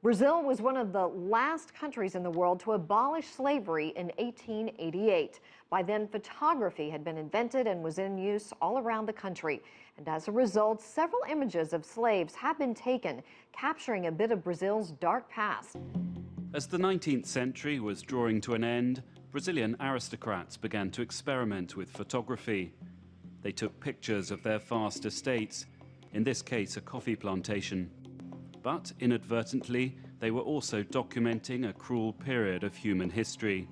Brazil was one of the last countries in the world to abolish slavery in 1888. By then, photography had been invented and was in use all around the country. And as a result, several images of slaves have been taken, capturing a bit of Brazil's dark past. As the 19th century was drawing to an end, Brazilian aristocrats began to experiment with photography. They took pictures of their vast estates, in this case a coffee plantation. But inadvertently, they were also documenting a cruel period of human history.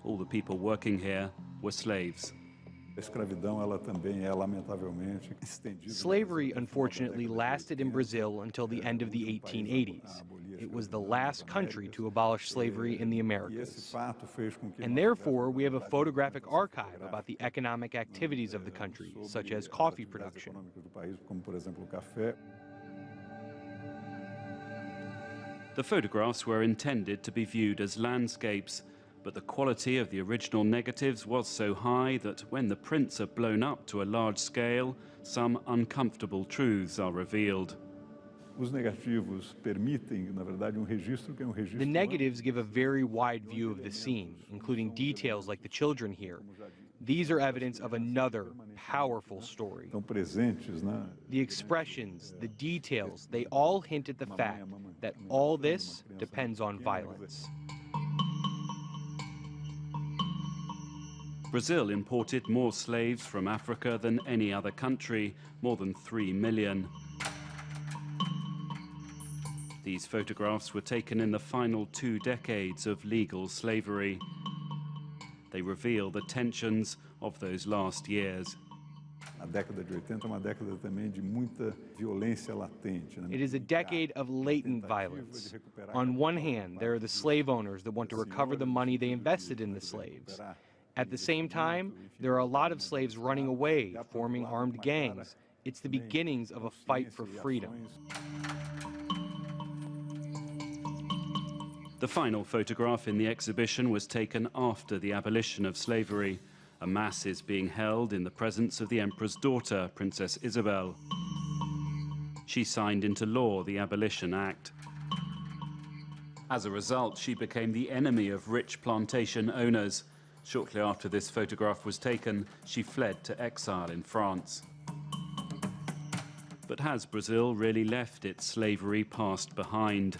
All the people working here were slaves. Slavery, unfortunately, lasted in Brazil until the end of the 1880s. It was the last country to abolish slavery in the Americas. And therefore, we have a photographic archive about the economic activities of the country, such as coffee production. The photographs were intended to be viewed as landscapes, but the quality of the original negatives was so high that when the prints are blown up to a large scale, some uncomfortable truths are revealed. The negatives give a very wide view of the scene, including details like the children here. These are evidence of another powerful story. The expressions, the details, they all hint at the fact that all this depends on violence. Brazil imported more slaves from Africa than any other country, more than 3 million. These photographs were taken in the final 2 decades of legal slavery. They reveal the tensions of those last years. It is a decade of latent violence. On one hand, there are the slave owners that want to recover the money they invested in the slaves. At the same time, there are a lot of slaves running away, forming armed gangs. It's the beginnings of a fight for freedom. The final photograph in the exhibition was taken after the abolition of slavery. A mass is being held in the presence of the emperor's daughter, Princess Isabel. She signed into law the Abolition Act. As a result, she became the enemy of rich plantation owners. Shortly after this photograph was taken, she fled to exile in France. But has Brazil really left its slavery past behind?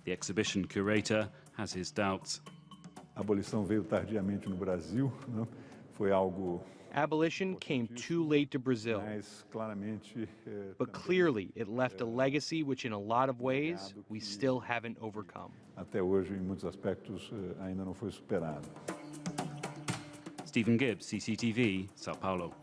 The exhibition curator has his doubts. Abolition came too late to Brazil, but clearly it left a legacy which in a lot of ways we still haven't overcome. Stephen Gibbs, CCTV, Sao Paulo.